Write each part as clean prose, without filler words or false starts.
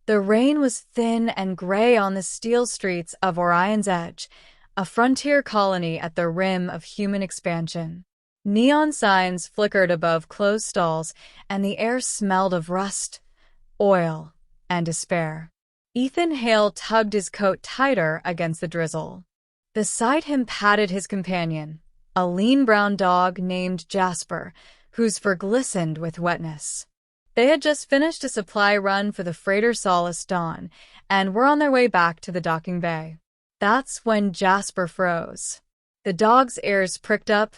The rain was thin and gray on the steel streets of Orion's edge, a frontier colony at the rim of human expansion. Neon signs flickered above closed stalls, and the air smelled of rust, oil, and despair. Ethan Hale tugged his coat tighter against the drizzle. Beside him padded his companion, a lean brown dog named Jasper, whose fur glistened with wetness. They had just finished a supply run for the freighter Solace Dawn and were on their way back to the docking bay. That's when Jasper froze. The dog's ears pricked up,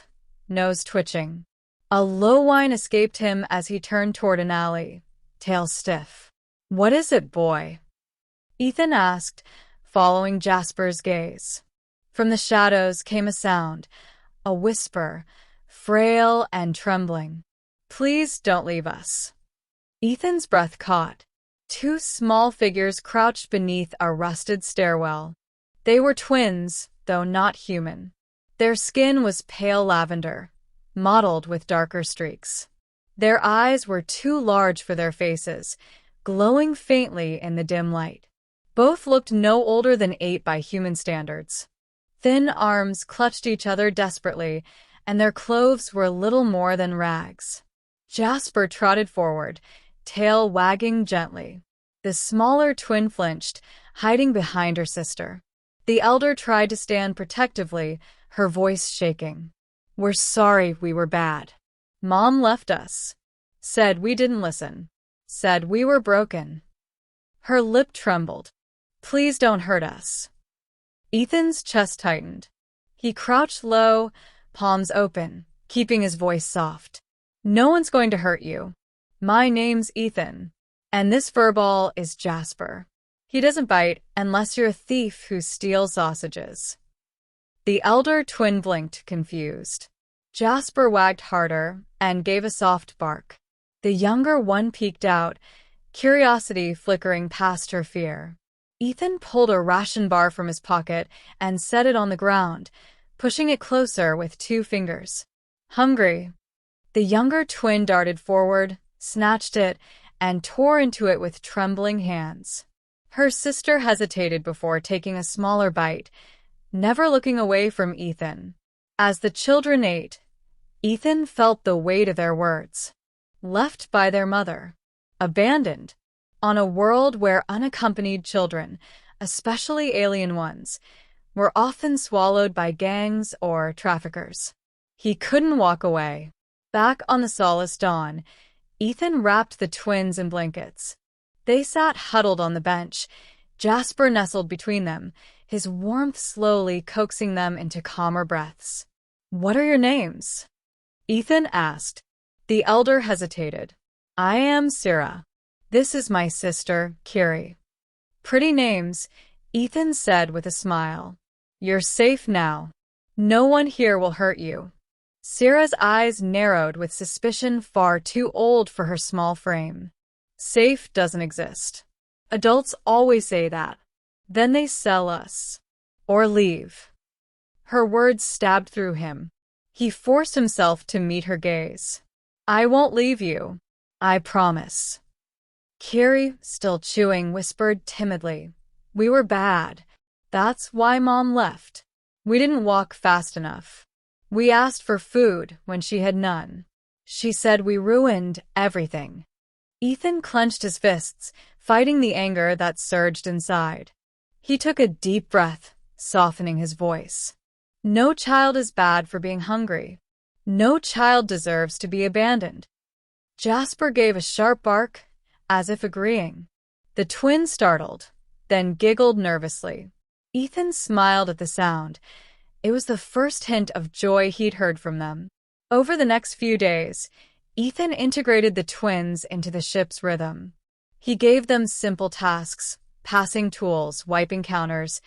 nose twitching. A low whine escaped him as he turned toward an alley, tail stiff. "What is it, boy?" Ethan asked, following Jasper's gaze. From the shadows came a sound, a whisper, frail and trembling. "Please don't leave us." Ethan's breath caught. Two small figures crouched beneath a rusted stairwell. They were twins, though not human. Their skin was pale lavender, mottled with darker streaks. Their eyes were too large for their faces, glowing faintly in the dim light. Both looked no older than 8 by human standards. Thin arms clutched each other desperately, and their clothes were little more than rags. Jasper trotted forward, tail wagging gently. The smaller twin flinched, hiding behind her sister. The elder tried to stand protectively, her voice shaking. "We're sorry we were bad. Mom left us. Said we didn't listen. Said we were broken." Her lip trembled. "Please don't hurt us." Ethan's chest tightened. He crouched low, palms open, keeping his voice soft. "No one's going to hurt you. My name's Ethan, and this furball is Jasper. He doesn't bite unless you're a thief who steals sausages." The elder twin blinked, confused. Jasper wagged harder and gave a soft bark. The younger one peeked out, curiosity flickering past her fear. Ethan pulled a ration bar from his pocket and set it on the ground, pushing it closer with 2 fingers. "Hungry?" The younger twin darted forward, snatched it, and tore into it with trembling hands. Her sister hesitated before taking a smaller bite, never looking away from Ethan. As the children ate, Ethan felt the weight of their words. Left by their mother. Abandoned. On a world where unaccompanied children, especially alien ones, were often swallowed by gangs or traffickers. He couldn't walk away. Back on the Solace Dawn, Ethan wrapped the twins in blankets. They sat huddled on the bench, Jasper nestled between them, his warmth slowly coaxing them into calmer breaths. "What are your names?" Ethan asked. The elder hesitated. "I am Sarah. This is my sister, Kiri." "Pretty names," Ethan said with a smile. "You're safe now. No one here will hurt you." Sarah's eyes narrowed with suspicion far too old for her small frame. "Safe doesn't exist. Adults always say that. Then they sell us. Or leave." Her words stabbed through him. He forced himself to meet her gaze. "I won't leave you. I promise." Kiri, still chewing, whispered timidly, "We were bad. That's why Mom left. We didn't walk fast enough. We asked for food when she had none. She said we ruined everything." Ethan clenched his fists, fighting the anger that surged inside. He took a deep breath, softening his voice. No child is bad for being hungry. No child deserves to be abandoned. Jasper gave a sharp bark, as if agreeing. The twins startled, then giggled nervously. Ethan smiled at the sound. It was the first hint of joy he'd heard from them. Over the next few days, Ethan integrated the twins into the ship's rhythm. He gave them simple tasks, passing tools, wiping counters,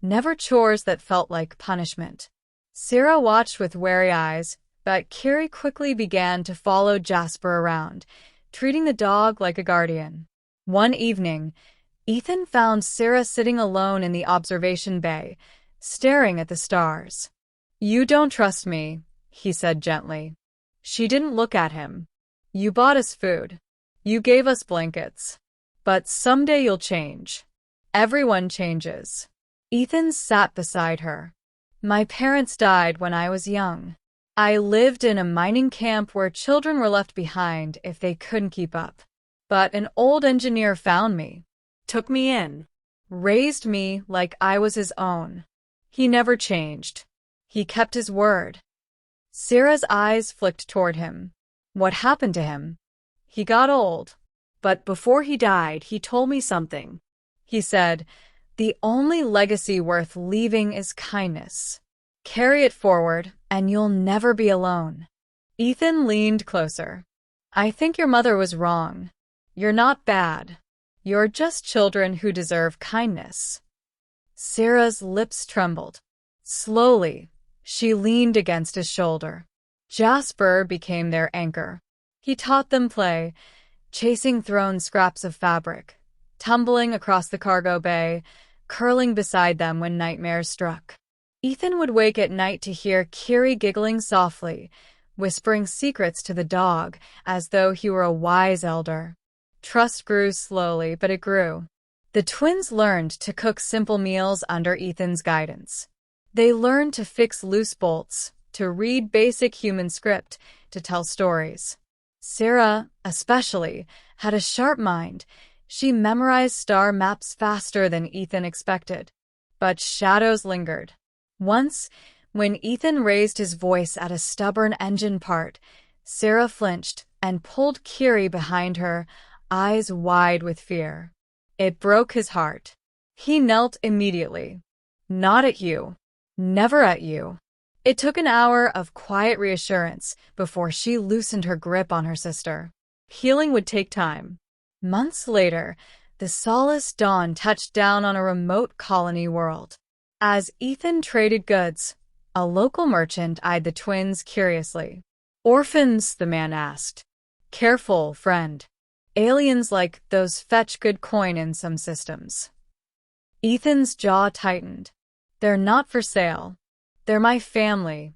never chores that felt like punishment. Sarah watched with wary eyes, but Kiri quickly began to follow Jasper around, treating the dog like a guardian. One evening, Ethan found Sarah sitting alone in the observation bay, staring at the stars. "You don't trust me," he said gently. She didn't look at him. "You bought us food. You gave us blankets. But someday you'll change. Everyone changes. Ethan sat beside her. My parents died when I was young. I lived in a mining camp where children were left behind if they couldn't keep up. But an old engineer found me, took me in, raised me like I was his own. He never changed. He kept his word. Sarah's eyes flicked toward him. What happened to him? He got old. But before he died, he told me something. He said, "The only legacy worth leaving is kindness. Carry it forward, and you'll never be alone." Ethan leaned closer. "I think your mother was wrong. You're not bad. You're just children who deserve kindness." Sarah's lips trembled. Slowly, she leaned against his shoulder. Jasper became their anchor. He taught them play, chasing thrown scraps of fabric, tumbling across the cargo bay, curling beside them when nightmares struck. Ethan would wake at night to hear Kiri giggling softly, whispering secrets to the dog as though he were a wise elder. Trust grew slowly, but it grew. The twins learned to cook simple meals under Ethan's guidance. They learned to fix loose bolts, to read basic human script, to tell stories. Sarah, especially, had a sharp mind. She memorized star maps faster than Ethan expected. But shadows lingered. Once, when Ethan raised his voice at a stubborn engine part, Sarah flinched and pulled Kiri behind her, eyes wide with fear. It broke his heart. He knelt immediately. "Not at you. Never at you." It took an hour of quiet reassurance before she loosened her grip on her sister. Healing would take time. Months later, the Solace Dawn touched down on a remote colony world. As Ethan traded goods, a local merchant eyed the twins curiously. "Orphans?" the man asked. "Careful, friend. Aliens like those fetch good coin in some systems." Ethan's jaw tightened. "They're not for sale. They're my family."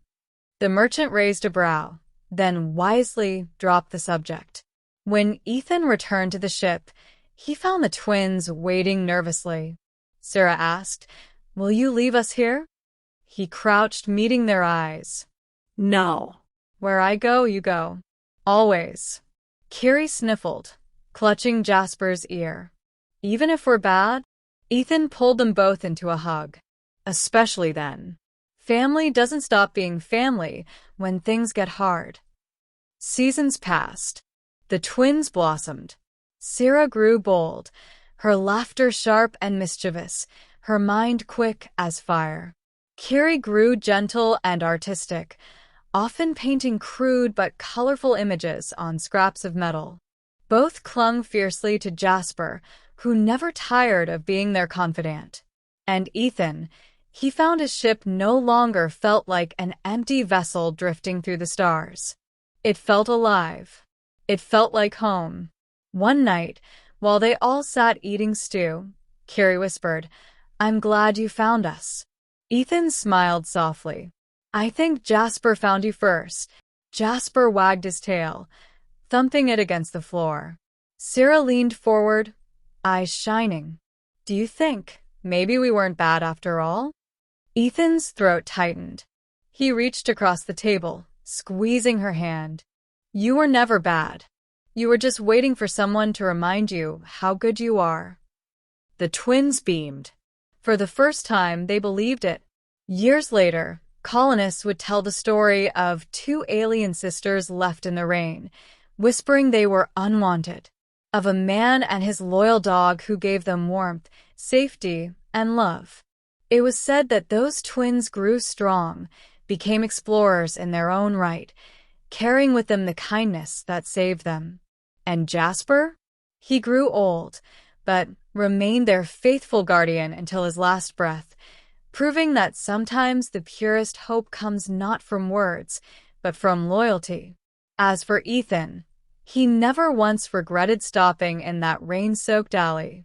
The merchant raised a brow, then wisely dropped the subject. When Ethan returned to the ship, he found the twins waiting nervously. Sarah asked, "Will you leave us here?" He crouched, meeting their eyes. "No. Where I go, you go. Always." Kiri sniffled, clutching Jasper's ear. "Even if we're bad?" Ethan pulled them both into a hug. "Especially then. Family doesn't stop being family when things get hard." Seasons passed. The twins blossomed. Sarah grew bold, her laughter sharp and mischievous, her mind quick as fire. Kiri grew gentle and artistic, often painting crude but colorful images on scraps of metal. Both clung fiercely to Jasper, who never tired of being their confidant. And Ethan, he found his ship no longer felt like an empty vessel drifting through the stars. It felt alive. It felt like home. One night, while they all sat eating stew, Kiri whispered, "I'm glad you found us." Ethan smiled softly. "I think Jasper found you first." Jasper wagged his tail, thumping it against the floor. Sarah leaned forward, eyes shining. "Do you think maybe we weren't bad after all?" Ethan's throat tightened. He reached across the table, squeezing her hand. "You were never bad. You were just waiting for someone to remind you how good you are." The twins beamed. For the first time, they believed it. Years later, colonists would tell the story of two alien sisters left in the rain, whispering they were unwanted, of a man and his loyal dog who gave them warmth, safety, and love. It was said that those twins grew strong, became explorers in their own right, carrying with them the kindness that saved them. And Jasper? He grew old, but remained their faithful guardian until his last breath, proving that sometimes the purest hope comes not from words, but from loyalty. As for Ethan, he never once regretted stopping in that rain-soaked alley.